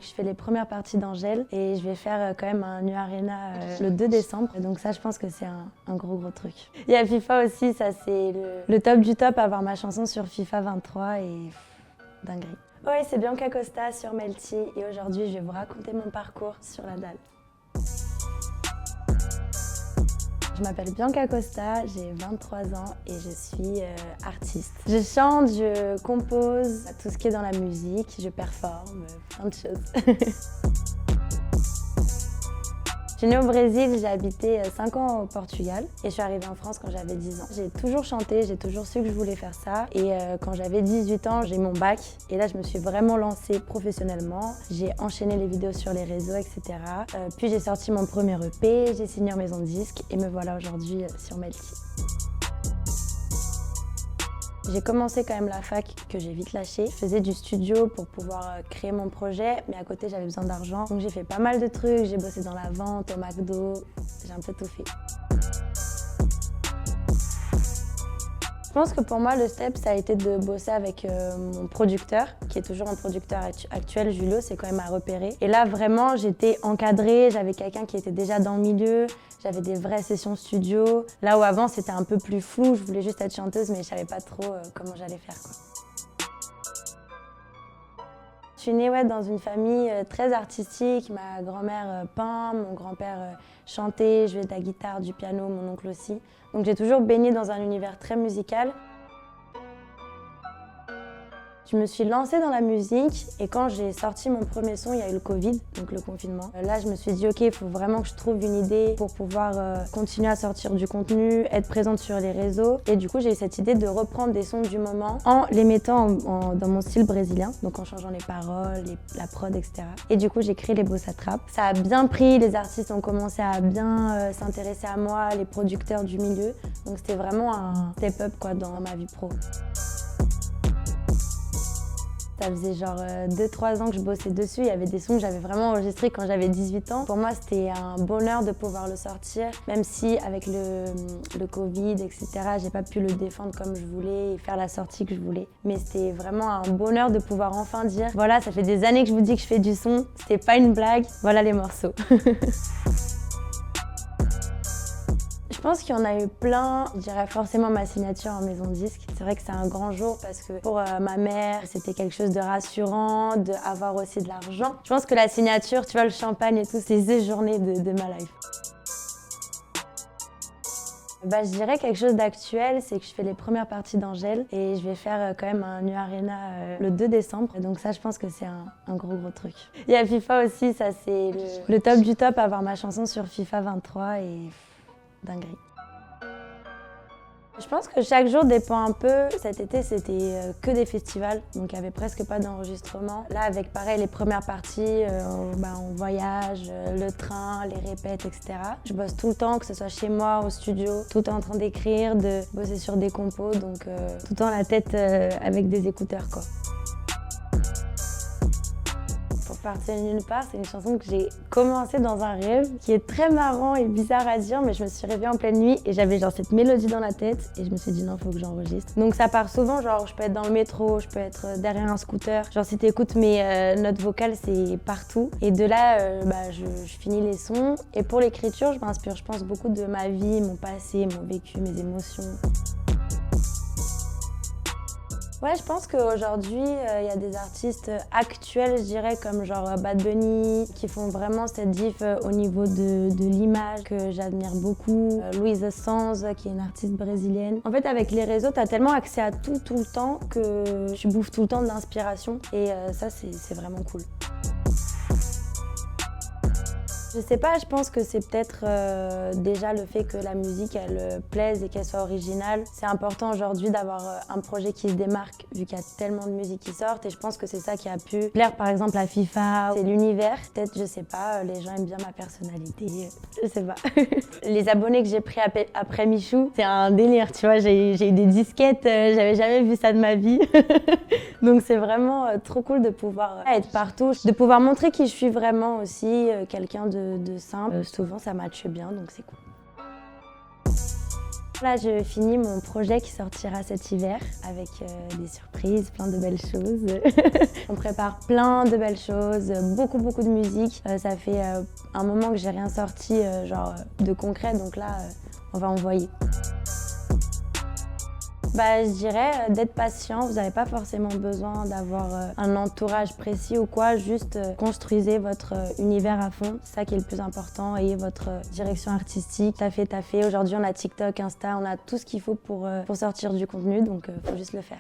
je fais les premières parties d'Angèle et je vais faire quand même un Nu Arena le 2 décembre. Donc ça, je pense que c'est un gros truc. Il y a FIFA aussi, ça c'est le top du top, avoir ma chanson sur FIFA 23 et dinguerie. Oui, c'est Bianca Costa sur Melty et aujourd'hui, je vais vous raconter mon parcours sur la dalle. Je m'appelle Bianca Costa, j'ai 23 ans et je suis artiste. Je chante, je compose, tout ce qui est dans la musique, je performe, plein de choses. Je suis née au Brésil, j'ai habité 5 ans au Portugal et je suis arrivée en France quand j'avais 10 ans. J'ai toujours chanté, j'ai toujours su que je voulais faire ça et quand j'avais 18 ans, j'ai eu mon bac et là je me suis vraiment lancée professionnellement. J'ai enchaîné les vidéos sur les réseaux, etc. Puis j'ai sorti mon premier EP, j'ai signé en maison de disque et me voilà aujourd'hui sur Melty. J'ai commencé quand même la fac que j'ai vite lâché. Je faisais du studio pour pouvoir créer mon projet, mais à côté j'avais besoin d'argent. Donc j'ai fait pas mal de trucs, j'ai bossé dans la vente, au McDo, j'ai un peu tout fait. Je pense que pour moi, le step, ça a été de bosser avec mon producteur, qui est toujours mon producteur actuel, Julio, c'est quand même à repérer. Et là, vraiment, j'étais encadrée, j'avais quelqu'un qui était déjà dans le milieu, j'avais des vraies sessions studio. Là où avant, c'était un peu plus flou, je voulais juste être chanteuse, mais je savais pas trop comment j'allais faire, quoi. Je suis née dans une famille très artistique. Ma grand-mère peint, mon grand-père chantait, jouait de la guitare, du piano, mon oncle aussi. Donc j'ai toujours baigné dans un univers très musical. Je me suis lancée dans la musique et quand j'ai sorti mon premier son, il y a eu le Covid, donc le confinement. Là, je me suis dit, ok, il faut vraiment que je trouve une idée pour pouvoir continuer à sortir du contenu, être présente sur les réseaux. Et du coup, j'ai eu cette idée de reprendre des sons du moment en les mettant dans mon style brésilien, donc en changeant les paroles, la prod, etc. Et du coup, j'ai créé les Bossa Trap. Ça a bien pris, les artistes ont commencé à bien s'intéresser à moi, les producteurs du milieu. Donc c'était vraiment un step-up dans ma vie pro. Ça faisait genre 2-3 ans que je bossais dessus. Il y avait des sons que j'avais vraiment enregistrés quand j'avais 18 ans. Pour moi, c'était un bonheur de pouvoir le sortir, même si avec le Covid, etc., j'ai pas pu le défendre comme je voulais et faire la sortie que je voulais. Mais c'était vraiment un bonheur de pouvoir enfin dire, voilà, ça fait des années que je vous dis que je fais du son, c'était pas une blague, voilà les morceaux. Je pense qu'il y en a eu plein. Je dirais forcément ma signature en maison de disque. C'est vrai que c'est un grand jour parce que pour ma mère, c'était quelque chose de rassurant, d'avoir aussi de l'argent. Je pense que la signature, tu vois, le champagne et tout, c'est ces journées de ma life. Je dirais quelque chose d'actuel, c'est que je fais les premières parties d'Angèle et je vais faire quand même un Nu Arena le 2 décembre. Donc ça, je pense que c'est un gros truc. Il y a FIFA aussi, ça c'est le top du top, avoir ma chanson sur FIFA 23 et dinguerie. Je pense que chaque jour dépend un peu. Cet été, c'était que des festivals, donc il n'y avait presque pas d'enregistrement. Là, avec pareil, les premières parties, on voyage, le train, les répètes, etc. Je bosse tout le temps, que ce soit chez moi, au studio, tout le temps en train d'écrire, de bosser sur des compos, donc tout le temps la tête avec des écouteurs, quoi. Partir nulle part, c'est une chanson que j'ai commencée dans un rêve qui est très marrant et bizarre à dire, mais je me suis réveillée en pleine nuit et j'avais genre cette mélodie dans la tête et je me suis dit non, faut que j'enregistre. Donc ça part souvent, genre je peux être dans le métro, je peux être derrière un scooter. Genre si t'écoutes mes notes vocales, c'est partout. Et de là, je finis les sons. Et pour l'écriture, je m'inspire, je pense, beaucoup de ma vie, mon passé, mon vécu, mes émotions. Ouais, je pense qu'aujourd'hui, il y a des artistes actuels, je dirais, comme genre Bad Bunny, qui font vraiment cette diff au niveau de l'image que j'admire beaucoup. Luisa Sonz, qui est une artiste brésilienne. En fait, avec les réseaux, t'as tellement accès à tout le temps que tu bouffes tout le temps de l'inspiration. Et ça, c'est vraiment cool. Je sais pas, je pense que c'est peut-être déjà le fait que la musique elle plaise et qu'elle soit originale. C'est important aujourd'hui d'avoir un projet qui se démarque vu qu'il y a tellement de musique qui sortent et je pense que c'est ça qui a pu plaire par exemple à FIFA. C'est l'univers, peut-être je sais pas, les gens aiment bien ma personnalité, je sais pas. Les abonnés que j'ai pris après Michou, c'est un délire, tu vois, j'ai eu des disquettes, j'avais jamais vu ça de ma vie. Donc c'est vraiment trop cool de pouvoir être partout, de pouvoir montrer qui je suis vraiment aussi, quelqu'un de simple. Souvent ça matche bien, donc c'est cool. Là, je finis mon projet qui sortira cet hiver avec des surprises, plein de belles choses. On prépare plein de belles choses, beaucoup de musique. Ça fait un moment que j'ai rien sorti de concret, donc là, on va envoyer. Je dirais d'être patient, vous n'avez pas forcément besoin d'avoir un entourage précis ou quoi, juste construisez votre univers à fond, c'est ça qui est le plus important, ayez votre direction artistique, taffez. Aujourd'hui on a TikTok, Insta, on a tout ce qu'il faut pour sortir du contenu, donc faut juste le faire.